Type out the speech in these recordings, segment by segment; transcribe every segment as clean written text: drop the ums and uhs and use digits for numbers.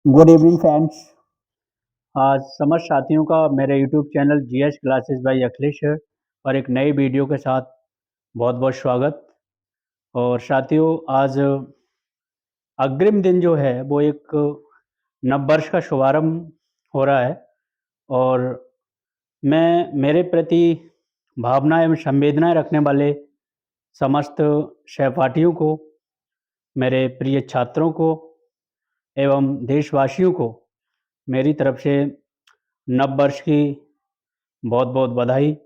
Good evening friends. आज समस्त साथियों का मेरे YouTube channel GS classes bye Akhilesh है और एक नई वीडियो के साथ बहुत बहुत स्वागत। और साथियों, आज अग्रिम दिन जो है वो एक नव वर्ष का शुभारंभ हो रहा है और मैं मेरे प्रति भावना एवं संवेदनाएं रखने वाले समस्त सहपाठियों को, मेरे प्रिय छात्रों को एवं देशवासियों को मेरी तरफ से नव वर्ष की बहुत बहुत बधाई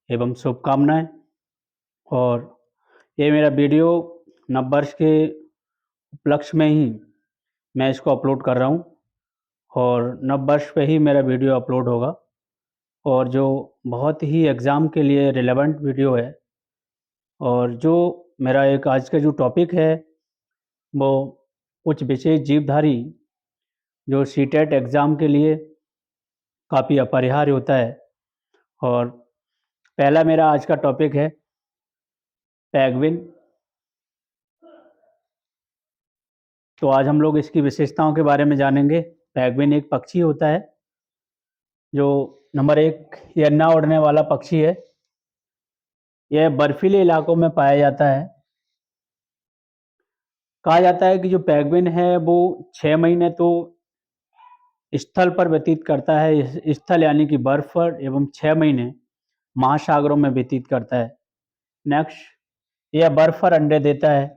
एवं शुभकामनाएं। और ये मेरा वीडियो नववर्ष के उपलक्ष्य में ही मैं इसको अपलोड कर रहा हूँ और नववर्ष पे ही मेरा वीडियो अपलोड होगा और जो बहुत ही एग्ज़ाम के लिए रिलेवेंट वीडियो है। और जो मेरा एक आज का जो टॉपिक है वो कुछ विशेष जीवधारी जो सीटेट एग्ज़ाम के लिए काफ़ी अपरिहार्य होता है। और पहला मेरा आज का टॉपिक है पेंगुइन। तो आज हम लोग इसकी विशेषताओं के बारे में जानेंगे। पेंगुइन एक पक्षी होता है जो नंबर एक, ये अंडा उड़ने वाला पक्षी है। यह बर्फीले इलाकों में पाया जाता है। कहा जाता है कि जो पेंगुइन है वो 6 महीने तो स्थल पर व्यतीत करता है, स्थल यानी कि बर्फ पर, एवं 6 महीने महासागरों में व्यतीत करता है। नेक्स्ट, यह बर्फ पर अंडे देता है।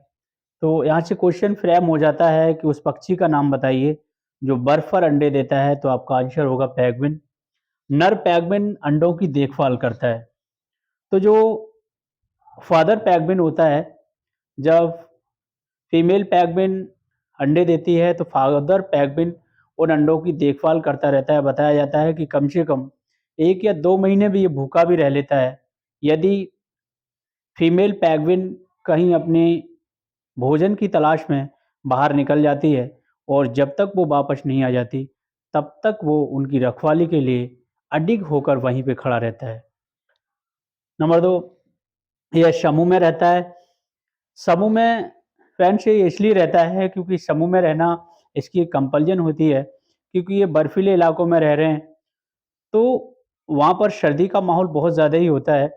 तो यहाँ से क्वेश्चन फ्रेम हो जाता है कि उस पक्षी का नाम बताइए जो बर्फ पर अंडे देता है। तो आपका आंसर होगा पेंगुइन। नर पेंगुइन अंडों की देखभाल करता है। तो जो फादर पेंगुइन होता है, जब फीमेल पेंगुइन अंडे देती है तो फादर पेंगुइन उन अंडों की देखभाल करता रहता है। बताया जाता है कि कम से कम 1 या 2 महीने भी ये भूखा भी रह लेता है। यदि फीमेल पेंगुइन कहीं अपने भोजन की तलाश में बाहर निकल जाती है और जब तक वो वापस नहीं आ जाती, तब तक वो उनकी रखवाली के लिए अडिग होकर वहीं पे खड़ा रहता है। नंबर 2, यह समूह में रहता है। समूह में फ्रेंड्स ये इसलिए रहता है क्योंकि समूह में रहना इसकी एक कंपल्जन होती है, क्योंकि ये बर्फीले इलाकों में रह रहे हैं। तो वहाँ पर सर्दी का माहौल बहुत ज़्यादा ही होता है,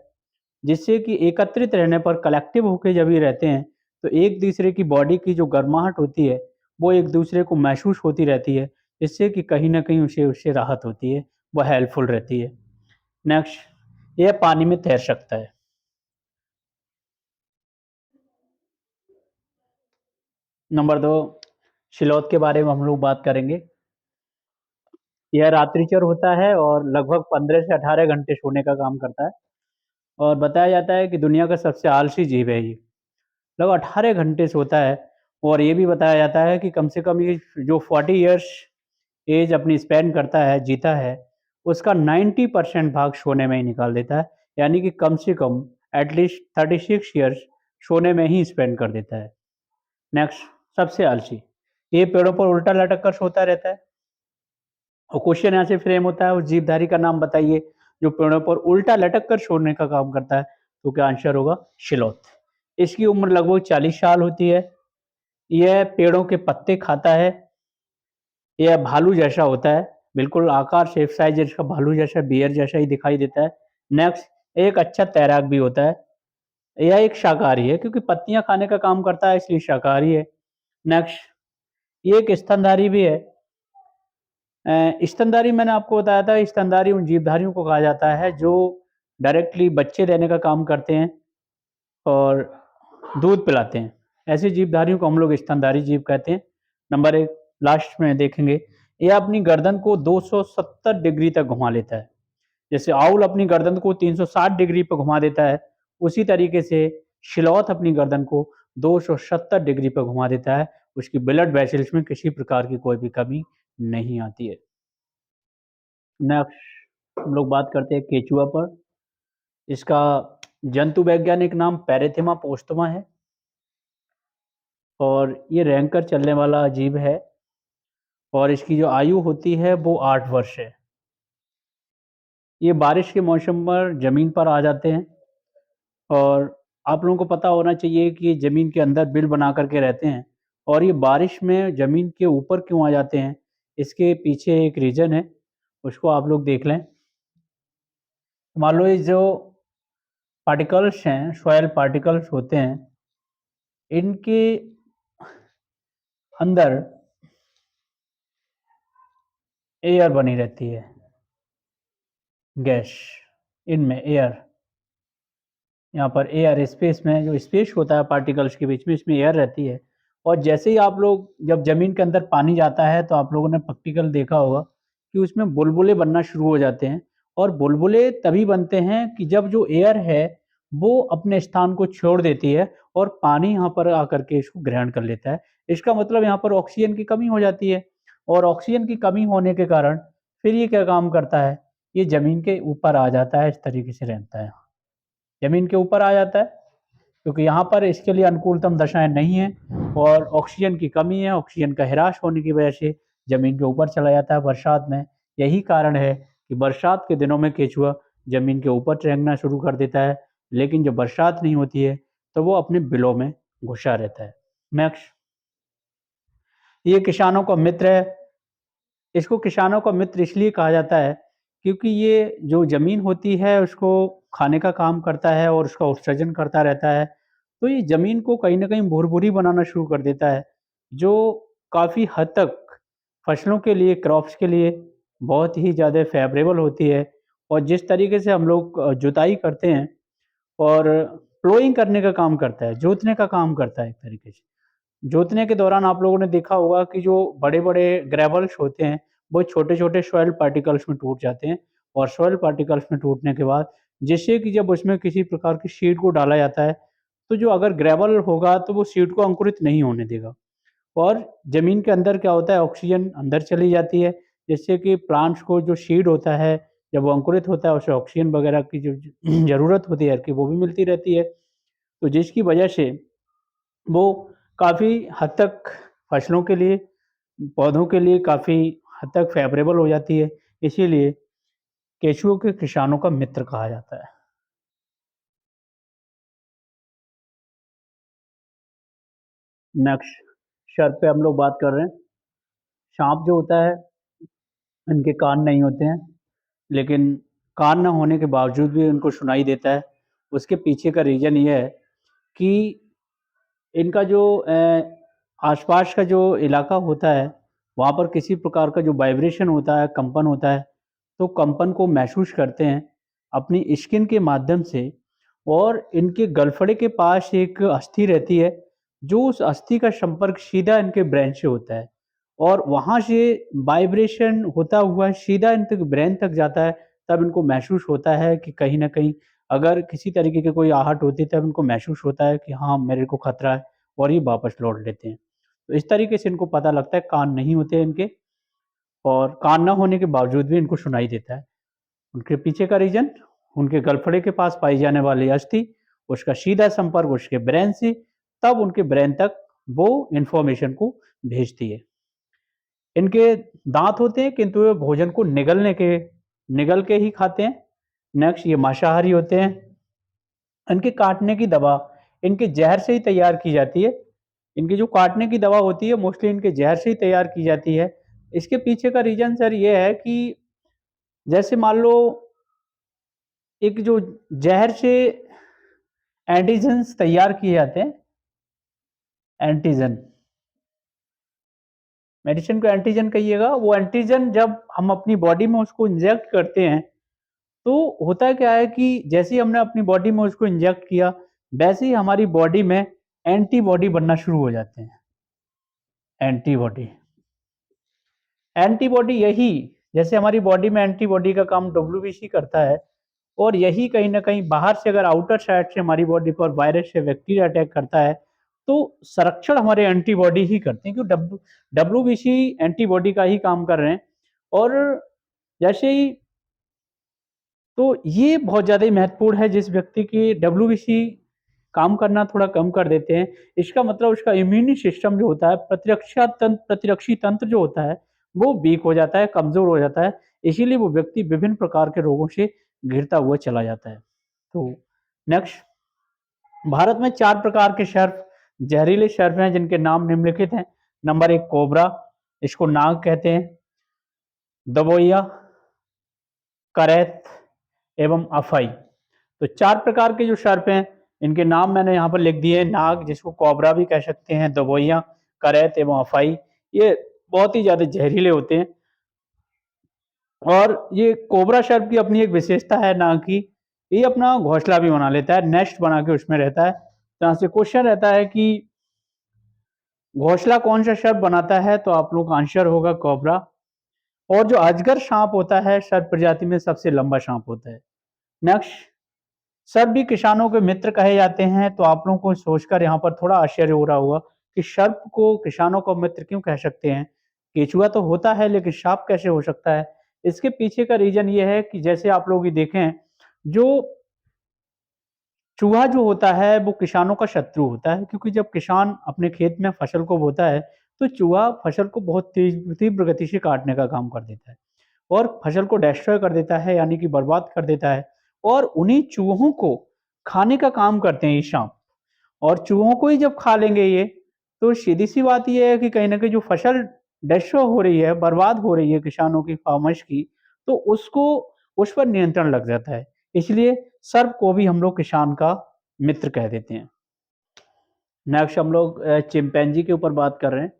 जिससे कि एकत्रित रहने पर, कलेक्टिव होके जब ये रहते हैं, तो एक दूसरे की बॉडी की जो गर्माहट होती है वो एक दूसरे को महसूस होती रहती है, जिससे कि कहीं ना कहीं उसे उससे राहत होती है, वह हेल्पफुल रहती है। नेक्स्ट, यह पानी में तैर सकता है। नंबर 2, स्लॉथ के बारे में हम लोग बात करेंगे। यह रात्रिचर होता है और लगभग 15 से 18 घंटे सोने का काम करता है। और बताया जाता है कि दुनिया का सबसे आलसी जीव है ये, लगभग 18 घंटे सोता है। और ये भी बताया जाता है कि कम से कम ये जो 40 इयर्स एज अपनी स्पेंड करता है, जीता है, उसका 90% भाग सोने में ही निकाल देता है। यानी कि कम से कम एटलीस्ट 36 इयर्स सोने में ही स्पेंड कर देता है। नेक्स्ट, सबसे आलसी, ये पेड़ों पर उल्टा लटक कर सोता रहता है। और क्वेश्चन यहाँ से फ्रेम होता है, उस जीवधारी का नाम बताइए जो पेड़ों पर उल्टा लटक कर सोने का काम करता है। तो क्या आंसर होगा? स्लॉथ। इसकी उम्र लगभग 40 साल होती है। यह पेड़ों के पत्ते खाता है। यह भालू जैसा होता है, बिल्कुल आकार शेप साइज इसका भालू जैसा, बियर जैसा ही दिखाई देता है। नेक्स्ट, एक अच्छा तैराक भी होता है। यह एक शाकाहारी है, क्योंकि पत्तियां खाने का काम करता है इसलिए शाकाहारी है। नेक्स्ट, ये एक स्तनधारी भी है। स्तनधारी मैंने आपको बताया था, स्तनधारी उन जीवधारियों को कहा जाता है जो डायरेक्टली बच्चे देने का काम करते हैं और दूध पिलाते हैं। ऐसे जीवधारियों को हम लोग स्तनधारी जीव कहते हैं। नंबर 1 लास्ट में देखेंगे, यह अपनी गर्दन को 270 डिग्री तक घुमा लेता है। जैसे आउल अपनी गर्दन को 360 डिग्री पर घुमा देता है, उसी तरीके से स्लॉथ अपनी गर्दन को 270 डिग्री पर घुमा देता है। उसकी ब्लड वेसल्स में किसी प्रकार की कोई भी कमी नहीं आती है। नेक्स्ट, हम लोग बात करते हैं केचुआ पर। इसका जंतु वैज्ञानिक नाम पैरेथेमा पोस्टमा है और ये रेंग कर चलने वाला जीव है और इसकी जो आयु होती है वो 8 वर्ष है। ये बारिश के मौसम पर ज़मीन पर आ जाते हैं और आप लोगों को पता होना चाहिए कि ये ज़मीन के अंदर बिल बना कर के रहते हैं। और ये बारिश में ज़मीन के ऊपर क्यों आ जाते हैं? इसके पीछे एक रीज़न है, उसको आप लोग देख लें। मान लो ये जो पार्टिकल्स हैं, सॉइल पार्टिकल्स होते हैं, इनके अंदर एयर बनी रहती है, गैस, इनमें एयर, यहाँ पर एयर स्पेस में जो स्पेस होता है पार्टिकल्स के बीच में, इसमें एयर रहती है। और जैसे ही आप लोग जब ज़मीन के अंदर पानी जाता है तो आप लोगों ने प्रैक्टिकल देखा होगा कि उसमें बुलबुले बनना शुरू हो जाते हैं। और बुलबुले तभी बनते हैं कि जब जो एयर है वो अपने स्थान को छोड़ देती है और पानी यहाँ पर आकर के इसको ग्रहण कर लेता है। इसका मतलब यहाँ पर ऑक्सीजन की कमी हो जाती है और ऑक्सीजन की कमी होने के कारण फिर ये क्या काम करता है, ये ज़मीन के ऊपर आ जाता है, इस तरीके से रहता है। ज़मीन के ऊपर आ जाता है क्योंकि यहाँ पर इसके लिए अनुकूलतम दशाएँ नहीं हैं और ऑक्सीजन की कमी है, ऑक्सीजन का ह्रास होने की वजह से ज़मीन के ऊपर चला जाता है बरसात में। यही कारण है कि बरसात के दिनों में केंचुआ ज़मीन के ऊपर टहलना शुरू कर देता है, लेकिन जब बरसात नहीं होती है, तो वो अपने बिलों में घुसा रहता है। नेक्स्ट, ये किसानों का मित्र है। इसको किसानों का मित्र इसलिए कहा जाता है क्योंकि ये जो ज़मीन होती है उसको खाने का काम करता है और उसका उत्सर्जन करता रहता है। तो ये ज़मीन को कहीं न कहीं भुरभुरी बनाना शुरू कर देता है, जो काफ़ी हद तक फसलों के लिए, क्रॉप्स के लिए बहुत ही ज़्यादा फ़ेवरेबल होती है। और जिस तरीके से हम लोग जुताई करते हैं और प्लोइंग करने का काम करता है, जोतने का काम करता है एक तरीके से। जोतने के दौरान आप लोगों ने देखा होगा कि जो बड़े-बड़े ग्रेवल्स होते हैं, वो छोटे-छोटे सॉइल पार्टिकल्स में टूट जाते हैं और सॉइल पार्टिकल्स में टूटने के बाद जिससे कि जब उसमें किसी प्रकार की सीड को डाला जाता है, तो जो अगर ग्रेवल होगा तो वो सीड को अंकुरित नहीं होने देगा। और ज़मीन के अंदर क्या होता है, ऑक्सीजन अंदर चली जाती है, जिससे कि प्लांट्स को जो सीड होता है, जब वो अंकुरित होता है, उसे ऑक्सीजन वगैरह की जो ज़रूरत होती है एयर की, वो भी मिलती रहती है। तो जिसकी वजह से वो काफ़ी हद तक फसलों के लिए, पौधों के लिए काफ़ी हद तक फ़ेवरेबल हो जाती है। इसीलिए केंचुओं को किसानों का मित्र कहा जाता है। नेक्स्ट, सर्प पे हम लोग बात कर रहे हैं। साँप जो होता है, इनके कान नहीं होते हैं, लेकिन कान ना होने के बावजूद भी उनको सुनाई देता है। उसके पीछे का रीज़न ये है कि इनका जो आस-पास का जो इलाका होता है, वहाँ पर किसी प्रकार का जो वाइब्रेशन होता है, कंपन होता है, तो कंपन को महसूस करते हैं अपनी स्किन के माध्यम से। और इनके गलफड़े के पास एक अस्थि रहती है, जो उस अस्थि का संपर्क सीधा इनके ब्रेन से होता है और वहाँ से वाइब्रेशन होता हुआ सीधा इन तक ब्रेन तक जाता है। तब इनको महसूस होता है कि कहीं न कहीं अगर किसी तरीके की कोई आहट होती है, तब इनको महसूस होता है कि हाँ, मेरे को खतरा है और ये वापस लौट लेते हैं। तो इस तरीके से इनको पता लगता है, कान नहीं होते हैं इनके और कान ना होने के बावजूद भी इनको सुनाई देता है। उनके पीछे का रीज़न, उनके गलफड़े के पास पाई जाने वाली अस्थि, उसका सीधा संपर्क उसके ब्रेन से, तब उनके ब्रेन तक वो इन्फॉर्मेशन को भेजती है। इनके दाँत होते हैं किंतु ये भोजन को निगल के ही खाते हैं। नेक्स्ट, ये मांसाहारी होते हैं। इनके काटने की दवा इनके ज़हर से ही तैयार की जाती है। इनकी जो काटने की दवा होती है मोस्टली इनके ज़हर से ही तैयार की जाती है। इसके पीछे का रीज़न सर ये है कि जैसे मान लो एक जो ज़हर से एंटीजेन्स तैयार किए जाते हैं, एंटीजन, मेडिसिन को एंटीजन कहिएगा, वो एंटीजन जब हम अपनी बॉडी में उसको इंजेक्ट करते हैं, तो होता क्या है कि जैसे ही हमने अपनी बॉडी में उसको इंजेक्ट किया, वैसे ही हमारी बॉडी में एंटीबॉडी बनना शुरू हो जाते हैं। एंटीबॉडी, एंटीबॉडी यही, जैसे हमारी बॉडी में एंटीबॉडी का काम डब्ल्यूबीसी करता है और यही कहीं न कहीं बाहर से अगर आउटर साइड से हमारी बॉडी पर वायरस या बैक्टीरिया अटैक करता है, तो संरक्षण हमारे एंटीबॉडी ही करते हैं, क्योंकि डब्ल्यूबीसी एंटीबॉडी का ही काम कर रहे हैं। और जैसे ही, तो ये बहुत ज़्यादा ही महत्वपूर्ण है, जिस व्यक्ति की डब्ल्यूबीसी काम करना थोड़ा कम कर देते हैं, इसका मतलब उसका इम्यूनी सिस्टम जो होता है, प्रतिरक्षी तंत्र जो होता है, वो वीक हो जाता है, कमज़ोर हो जाता है। इसीलिए वो व्यक्ति विभिन्न प्रकार के रोगों से घिरता हुआ चला जाता है। तो नेक्स्ट, भारत में 4 प्रकार के सर्प, जहरीले सर्प हैं जिनके नाम निम्नलिखित हैं। नंबर 1 कोबरा, इसको नाग कहते हैं। दबोइया, करैत एवं अफाई। तो 4 प्रकार के जो सर्प हैं, इनके नाम मैंने यहाँ पर लिख दिए हैं। नाग, जिसको कोबरा भी कह सकते हैं, दबोइया, करैत एवं अफाई। ये बहुत ही ज़्यादा जहरीले होते हैं और ये कोबरा सर्प की अपनी एक विशेषता है नाग की, ये अपना घोंसला भी बना लेता है, नेस्ट बना के उसमें रहता है। तो यहाँ से क्वेश्चन रहता है कि घोंसला कौन-सा सर्प बनाता है? तो आप लोगों का आंसर होगा कोबरा। और जो अजगर साँप होता है, सर्प प्रजाति में सबसे लंबा साँप होता है। नेक्स्ट, सर्प भी किसानों के मित्र कहे जाते हैं, तो आप लोगों को सोचकर यहाँ पर थोड़ा आश्चर्य हो रहा होगा कि सर्प को किसानों का मित्र क्यों कह सकते हैं? केंचुआ तो होता है, लेकिन साँप कैसे हो सकता है? इसके पीछे का रीज़न ये है कि जैसे आप लोग ये देखें, जो चूहा जो होता है, वो किसानों का शत्रु होता है, क्योंकि जब किसान अपने खेत में फसल को बोता है, तो चूहा फसल को बहुत तीव्र गति से काटने का काम कर देता है और फसल को डिस्ट्रॉय कर देता है, यानी कि बर्बाद कर देता है और उन्हीं चूहों को खाने का काम करते हैं ये साँप। और चूहों को ही जब खा लेंगे ये, तो सीधी-सी बात ये है कि कहीं न कहीं जो फसल डिस्ट्रॉय हो रही है, बर्बाद हो रही है किसानों की, फार्मर्स की, तो उसको उस पर नियंत्रण लग जाता है। इसलिए सर्प को भी हम लोग किसान का मित्र कह देते हैं। नेक्स्ट हम लोग चिंपैंजी के ऊपर बात कर रहे हैं।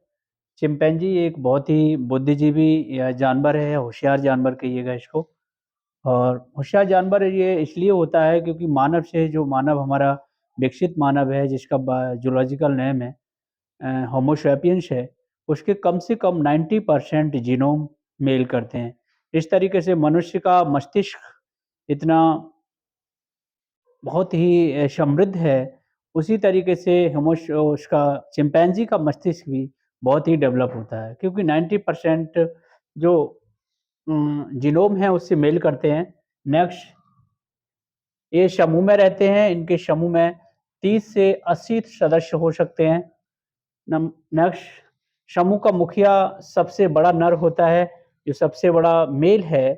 चिंपैंजी एक बहुत ही बुद्धिजीवी या जानवर है, होशियार जानवर कहिएगा इसको। और होशियार जानवर ये इसलिए होता है क्योंकि मानव से जो मानव हमारा विकसित मानव है, जिसका जूलॉजिकल नेम है होमो सैपियंस है, उसके कम से कम 90% जीनोम मेल करते हैं। इस तरीके से मनुष्य का मस्तिष्क इतना बहुत ही समृद्ध है, उसी तरीके से उसका चिंपैंजी का मस्तिष्क भी बहुत ही डेवलप होता है, क्योंकि 90% जो जीनोम है उससे मेल करते हैं। नेक्स्ट, ये समूह में रहते हैं, इनके समूह में 30 से 80 सदस्य हो सकते हैं। नेक्स्ट, समूह का मुखिया सबसे बड़ा नर होता है, जो सबसे बड़ा मेल है,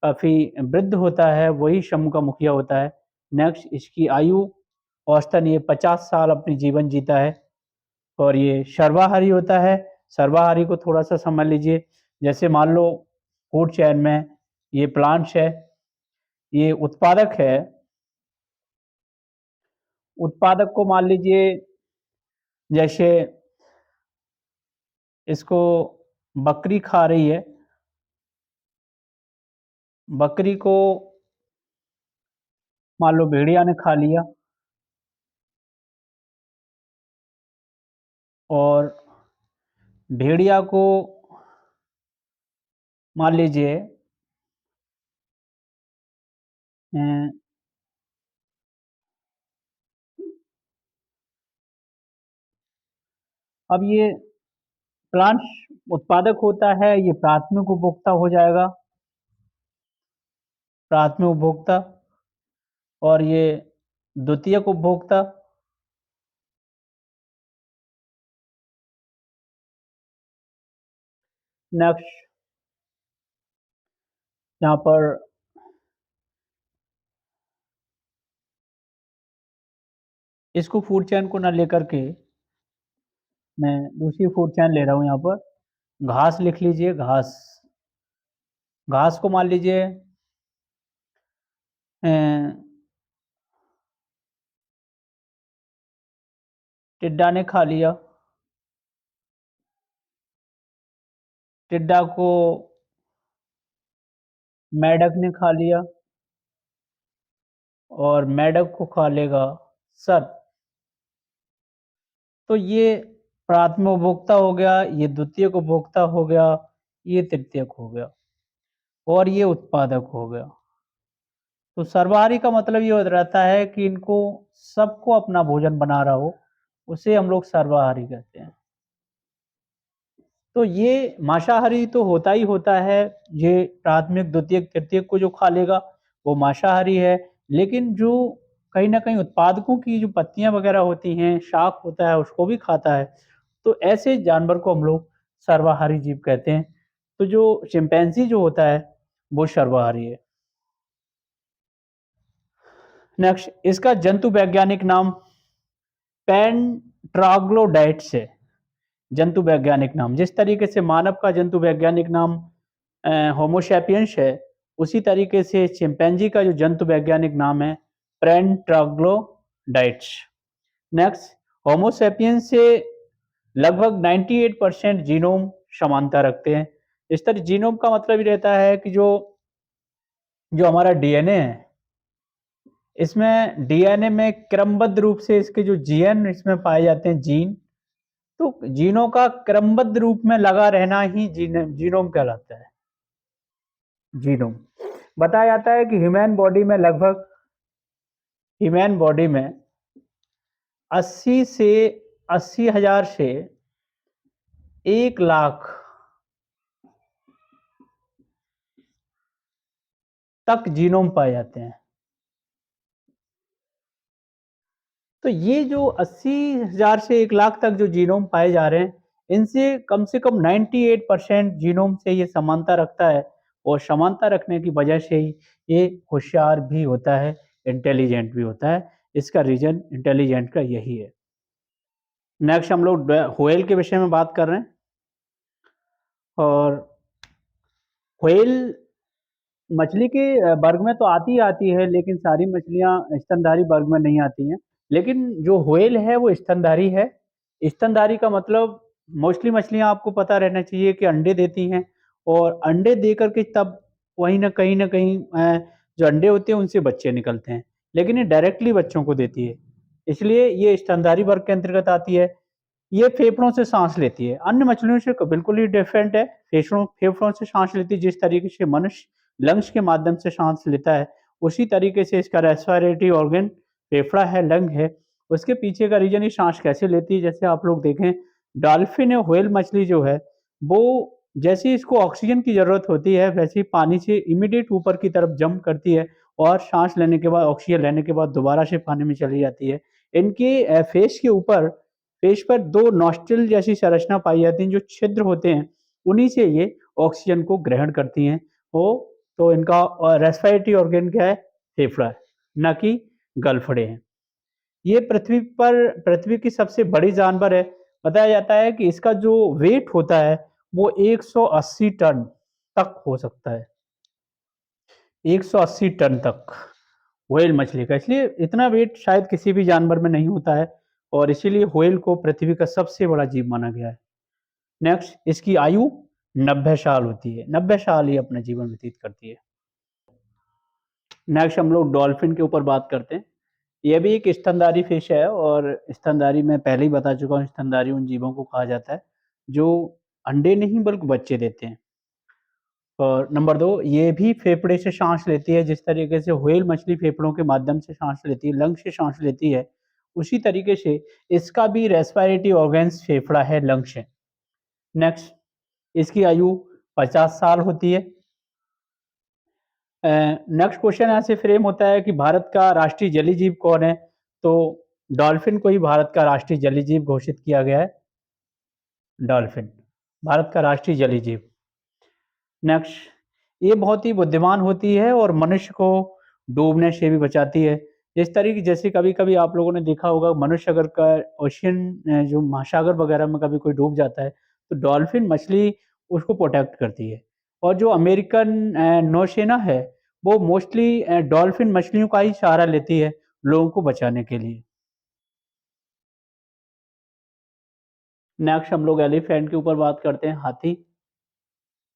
काफ़ी वृद्ध होता है, वही समूह का मुखिया होता है। नेक्स्ट, इसकी आयु औसतन ये 50 साल अपनी जीवन जीता है और ये सर्वाहारी होता है। सर्वाहारी को थोड़ा-सा समझ लीजिए, जैसे मान लो फूड चेन में ये प्लांट्स है, ये उत्पादक है, उत्पादक को मान लीजिए जैसे इसको बकरी खा रही है, बकरी को मान लो भेड़िया ने खा लिया और भेड़िया को मान लीजिए अ, अब ये प्लांट्स उत्पादक होता है, ये प्राथमिक उपभोक्ता हो जाएगा, प्राथमिक उपभोक्ता और ये द्वितीयक उपभोक्ता। नेक्स्ट, यहाँ पर इसको फूड चेन को ना लेकर के मैं दूसरी फूड चेन ले रहा हूँ यहाँ पर। घास लिख लीजिए, घास। घास को मान लीजिए अ, टिड्डा ने खा लिया, टिड्डा को मेंढक ने खा लिया और मेंढक को खा लेगा सर्प। तो ये प्राथमिक उपभोक्ता हो गया, ये द्वितीयक उपभोक्ता हो गया, ये तृतीयक हो गया और ये उत्पादक हो गया। तो सर्वाहारी का मतलब ये रहता है कि इनको सबको अपना भोजन बना रहा हो, उसे हम लोग सर्वाहारी कहते हैं। तो ये मांसाहारी तो होता ही होता है, ये प्राथमिक, द्वितीयक, तृतीयक को जो खा लेगा, वो मांसाहारी है। लेकिन जो कहीं न कहीं उत्पादकों की जो पत्तियाँ वगैरह होती हैं, शाक होता है, उसको भी खाता है। तो ऐसे जानवर को हम लोग सर्वाहारी जीव कहते हैं। तो जो चिंपैंज़ी जो होता है, वो सर्वाहारी है। नेक्स्ट, इसका जंतु वैज्ञानिक नाम पैन ट्राग्लोडाइट्स है, जंतु वैज्ञानिक नाम। जिस तरीके से मानव का जंतु वैज्ञानिक नाम होमो सैपियंस है, उसी तरीके से चिंपैंजी का जो जंतु वैज्ञानिक नाम है ट्रेंट्राग्लोडाइट्स। नेक्स्ट, होमो सैपियंस से लगभग 98% जीनोम समानता रखते हैं। इस तरह जीनोम का मतलब ये रहता है कि जो जो हमारा डीएनए है, इसमें डीएनए में क्रमबद्ध रूप से इसके जो जीन इसमें पाए जाते हैं जीन, तो जीनों का क्रमबद्ध रूप में लगा रहना ही जीनोम कहलाता है। जीनोम बताया जाता है कि ह्यूमन बॉडी में 80 से 80,000 से 1 लाख तक जीनोम पाए जाते हैं। तो ये जो 80,000 से 1 लाख तक जो जीनोम पाए जा रहे हैं, इनसे कम से कम 98% जीनोम से ये समानता रखता है, और समानता रखने की वजह से ही ये होशियार भी होता है, इंटेलिजेंट भी होता है। इसका रीज़न इंटेलिजेंट का यही है। नेक्स्ट हम लोग व्हेल के विषय में बात कर रहे हैं, और व्हेल मछली के वर्ग में तो आती ही आती है, लेकिन सारी मछलियाँ स्तनधारी वर्ग में नहीं आती हैं। लेकिन जो व्हेल है वो स्तनधारी है। स्तनधारी का मतलब मोस्टली मछलियाँ आपको पता रहना चाहिए कि अंडे देती हैं, और अंडे दे कर के तब वहीं न कहीं जो अंडे होते हैं उनसे बच्चे निकलते हैं। लेकिन ये डायरेक्टली बच्चों को देती है, इसलिए ये स्तनधारी वर्ग के अंतर्गत आती है। ये फेफड़ों से सांस लेती है, अन्य मछलियों से बिल्कुल ही डिफरेंट है। फेफड़ों फेफड़ों से सांस लेती है, जिस तरीके से मनुष्य लंग्स के माध्यम से सांस लेता है, उसी तरीके से इसका रेस्पिरेटरी ऑर्गन फेफड़ा है, लंग है। उसके पीछे का रीजन ये सांस कैसे लेती है, जैसे आप लोग देखें डॉल्फिन या व्हेल मछली जो है, वो जैसे ही इसको ऑक्सीजन की ज़रूरत होती है, वैसे ही पानी से इमीडिएट ऊपर की तरफ जंप करती है, और सांस लेने के बाद, ऑक्सीजन लेने के बाद दोबारा से पानी में चली जाती है। इनके फेस के ऊपर, फेस पर 2 नॉस्ट्रिल जैसी संरचना पाई जाती है, जो छिद्र होते हैं, उन्हीं से ये ऑक्सीजन को ग्रहण करती हैं। वो तो इनका रेस्पिरेटरी ऑर्गन क्या है? फेफड़ा है, ना कि गलफड़े हैं। ये पृथ्वी की सबसे बड़ी जानवर है। बताया जाता है कि इसका जो वेट होता है, वो 180 टन तक हो सकता है। 180 टन तक व्हेल मछली का, इसलिए इतना वेट शायद किसी भी जानवर में नहीं होता है, और इसीलिए व्हेल को पृथ्वी का सबसे बड़ा जीव माना गया है। नेक्स्ट, इसकी आयु 90 साल होती है। 90 साल ये अपना जीवन व्यतीत करती है। नेक्स्ट हम लोग डॉल्फिन के ऊपर बात करते हैं। ये भी एक स्तनधारी फिश है, और स्तनधारी मैं पहले ही बता चुका हूँ, स्तनधारी उन जीवों को कहा जाता है जो अंडे नहीं बल्कि बच्चे देते हैं। और नंबर 2, ये भी फेफड़े से सांस लेती है, जिस तरीके से व्हेल मछली फेफड़ों के माध्यम से सांस लेती है, लंग से सांस लेती है, उसी तरीके से इसका भी रेस्पिरेटरी ऑर्गन्स फेफड़ा है, लंग्स है। नेक्स्ट, इसकी आयु 50 साल होती है। नेक्स्ट क्वेश्चन ऐसे फ्रेम होता है कि भारत का राष्ट्रीय जलीय जीव कौन है? तो डॉल्फिन को ही भारत का राष्ट्रीय जलीय जीव घोषित किया गया है। डॉल्फिन भारत का राष्ट्रीय जलीय जीव। नेक्स्ट, ये बहुत ही बुद्धिमान होती है और मनुष्य को डूबने से भी बचाती है। इस तरीके, जैसे कभी-कभी आप लोगों ने देखा होगा, मनुष्य अगर ओशियन जो महासागर वगैरह में कभी कोई डूब जाता है, तो डॉल्फिन मछली उसको प्रोटेक्ट करती है। और जो अमेरिकन नौसेना है, वो मोस्टली डॉल्फिन मछलियों का ही सहारा लेती है लोगों को बचाने के लिए। नेक्स्ट हम लोग एलिफेंट के ऊपर बात करते हैं, हाथी।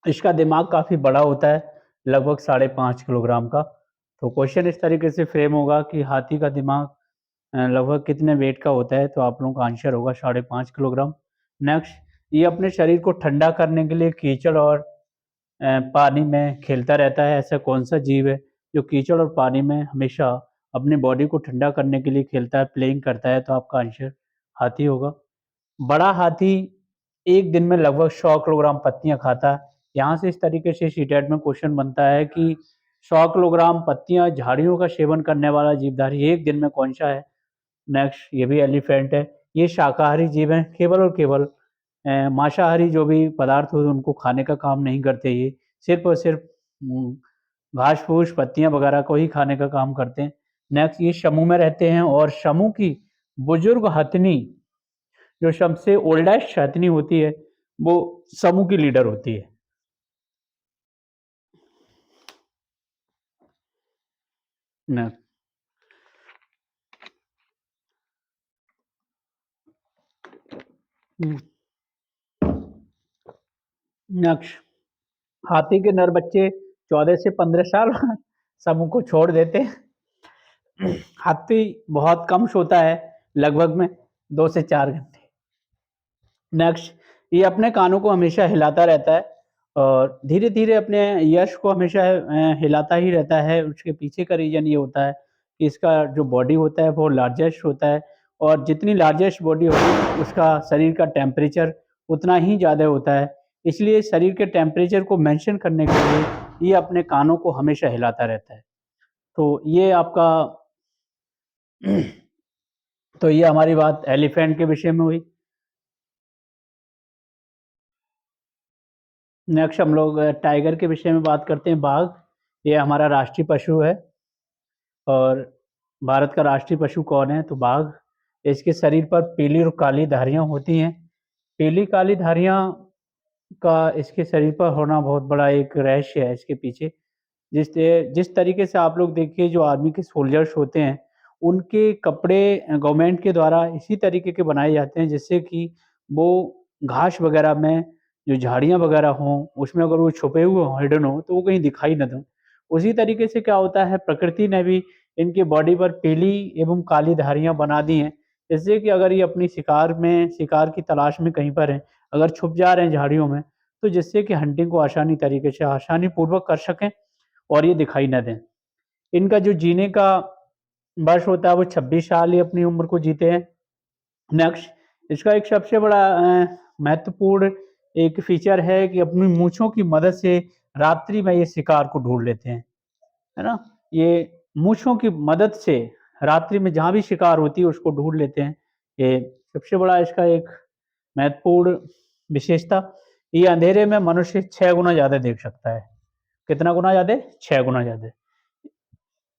इसका दिमाग काफ़ी बड़ा होता है, लगभग 5.5 किलोग्राम का। तो क्वेश्चन इस तरीके से फ्रेम होगा कि हाथी का दिमाग लगभग कितने वेट का होता है? तो आप लोगों का आंसर होगा 5.5 किलोग्राम। नेक्स्ट, ये अपने शरीर को ठंडा करने के लिए कीचड़ और पानी में खेलता रहता है। ऐसा कौन-सा जीव है जो कीचड़ और पानी में हमेशा अपनी बॉडी को ठंडा करने के लिए खेलता है, प्लेइंग करता है? तो आपका आंसर हाथी होगा। बड़ा हाथी एक दिन में लगभग 100 किलोग्राम पत्तियाँ खाता है। यहाँ से इस तरीके से सीटेट में क्वेश्चन बनता है कि 100 किलोग्राम पत्तियाँ, झाड़ियों का सेवन करने वाला जीवधारी एक दिन में कौन-सा है? नेक्स्ट, ये भी एलिफेंट है। ये शाकाहारी जीव हैं, केवल और केवल मांसाहारी जो भी पदार्थ होते हैं उनको खाने का काम नहीं करते ये। सिर्फ़ और सिर्फ़ घास-फूस, पत्तियाँ वगैरह को ही खाने का काम करते हैं। नेक्स्ट, ये समूह में रहते हैं, और समूह की बुजुर्ग हथनी, जो सबसे ओल्डेस्ट हथनी होती है, वो समूह की लीडर होती है। न हुँ, नेक्स्ट हाथी के नर बच्चे 14 से 15 साल समूह को छोड़ देते हैं। हाथी बहुत कम सोता है, लगभग में 2 से 4 घंटे। नेक्स्ट ये अपने कानों को हमेशा हिलाता रहता है और धीरे-धीरे अपने यश को हमेशा हिलाता ही रहता है। उसके पीछे का रीज़न ये होता है कि इसका जो बॉडी होता है वो लार्जेस्ट होता है और जितनी लार्जेस्ट बॉडी होगी उसका शरीर का टेम्परेचर उतना ही ज़्यादा होता है। इसलिए शरीर के टेम्परेचर को मेंशन करने के लिए ये अपने कानों को हमेशा हिलाता रहता है। तो ये आपका तो ये हमारी बात एलिफेंट के विषय में हुई। नेक्स्ट हम लोग टाइगर के विषय में बात करते हैं, बाघ। ये हमारा राष्ट्रीय पशु है और भारत का राष्ट्रीय पशु कौन है? तो बाघ। इसके शरीर पर पीली और काली धारियाँ होती हैं। पीली काली धारियाँ का इसके शरीर पर होना बहुत बड़ा एक रहस्य है इसके पीछे। जिस तरीके से आप लोग देखिए जो आर्मी के सोल्जर्स होते हैं, उनके कपड़े गवर्नमेंट के द्वारा इसी तरीके के बनाए जाते हैं जिससे कि वो घास वगैरह में जो झाड़ियाँ वगैरह हों, उसमें अगर वो छुपे हुए हों, हिडन हों, तो वो कहीं दिखाई ना दें। उसी तरीके से क्या होता है प्रकृति ने भी इनकी बॉडी पर पीली एवं काली धारियाँ बना दी हैं, जिससे कि अगर ये अपनी शिकार की तलाश में कहीं पर हैं, अगर छुप जा रहे हैं झाड़ियों में, तो जिससे कि हंटिंग को आसानी तरीके से आसानी पूर्वक कर सकें और ये दिखाई ना दें। इनका जो जीने का वर्ष होता है वो 26 साल ये अपनी उम्र को जीते हैं। नेक्स्ट इसका एक सबसे बड़ा महत्वपूर्ण एक फीचर है कि अपनी मूँछों की मदद से रात्रि में ये शिकार को ढूँढ लेते हैं, है ना? ये मूँछों की मदद से रात्रि में जहाँ भी शिकार होती है उसको ढूँढ लेते हैं। ये सबसे बड़ा इसका एक महत्वपूर्ण विशेषता, ये अंधेरे में मनुष्य 6 गुना ज़्यादा देख सकता है। कितना गुना ज़्यादा? 6 गुना ज़्यादा।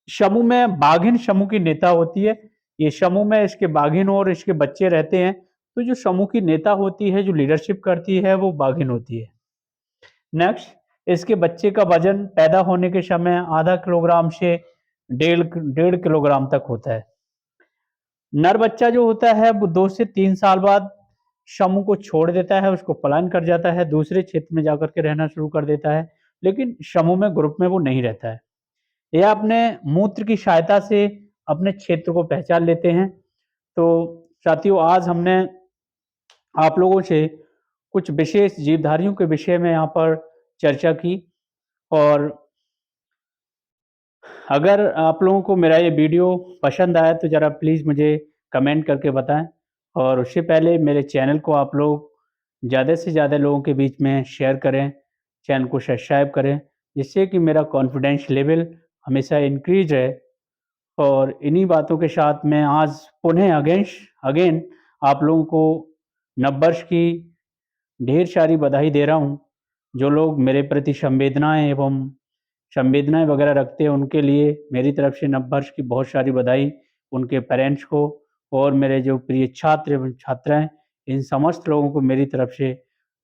समूह में बाघिन समूह की नेता होती है। ये समूह में इसके बाघिन और इसके बच्चे रहते हैं। तो जो समूह की नेता होती है, जो लीडरशिप करती है, वो बाघिन होती है। नेक्स्ट इसके बच्चे का वज़न पैदा होने के समय आधा किलोग्राम से डेढ़ किलोग्राम तक होता है। नर बच्चा जो होता है वो 2 से 3 साल बाद समूह को छोड़ देता है, उसको पलायन कर जाता है, दूसरे क्षेत्र में जाकर के रहना शुरू कर देता है, लेकिन समूह में ग्रुप में वो नहीं रहता है। ये अपने मूत्र की सहायता से अपने क्षेत्र को पहचान लेते हैं। तो साथियों आज हमने आप लोगों से कुछ विशेष जीवधारियों के विषय में यहाँ पर चर्चा की और अगर आप लोगों को मेरा ये वीडियो पसंद आया तो ज़रा प्लीज़ मुझे कमेंट करके बताएँ और उससे पहले मेरे चैनल को आप लोग ज़्यादा से ज़्यादा लोगों के बीच में शेयर करें, चैनल को सब्सक्राइब करें, जिससे कि मेरा कॉन्फिडेंस लेवल हमेशा इंक्रीज़ रहे। और इन्हीं बातों के साथ मैं आज पुनः अगेन आप लोगों को नववर्ष की ढेर सारी बधाई दे रहा हूँ। जो लोग मेरे प्रति संवेदनाएँ वगैरह रखते हैं उनके लिए मेरी तरफ से नववर्ष की बहुत सारी बधाई, उनके पेरेंट्स को और मेरे जो प्रिय छात्र एवं छात्राएँ, इन समस्त लोगों को मेरी तरफ से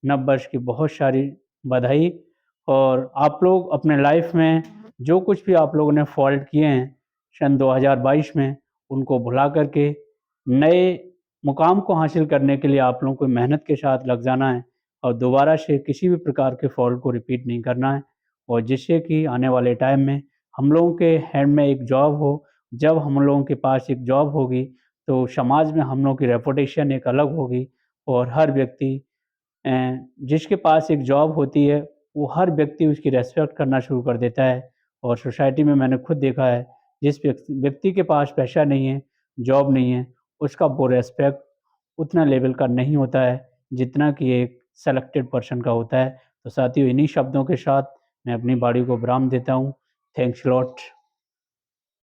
नववर्ष की बहुत सारी बधाई। और आप लोग अपने लाइफ़ में जो कुछ भी आप लोगों ने फ़ॉल्ट किए हैं सन 2022 में, उनको भुला कर के नए मुकाम को हासिल करने के लिए आप लोगों को मेहनत के साथ लग जाना है और दोबारा से किसी भी प्रकार के फ़ॉल्ट को रिपीट नहीं करना है और जिससे कि आने वाले टाइम में हम लोगों के हैंड में एक जॉब हो। जब हम लोगों के पास एक जॉब होगी, तो समाज में हम लोगों की रेपुटेशन एक अलग होगी और हर व्यक्ति जिसके पास एक जॉब होती है, वो हर व्यक्ति उसकी रिस्पेक्ट करना शुरू कर देता है और सोसाइटी में मैंने खुद देखा है, जिस व्यक्ति के पास पैसा नहीं है, जॉब नहीं है, उसका वो रिस्पेक्ट उतना लेवल का नहीं होता है, जितना कि एक सेलेक्टेड पर्सन का होता है। तो साथियों इन्हीं शब्दों के साथ मैं अपनी बाड़ी को विराम देता हूँ। Thanks a lot.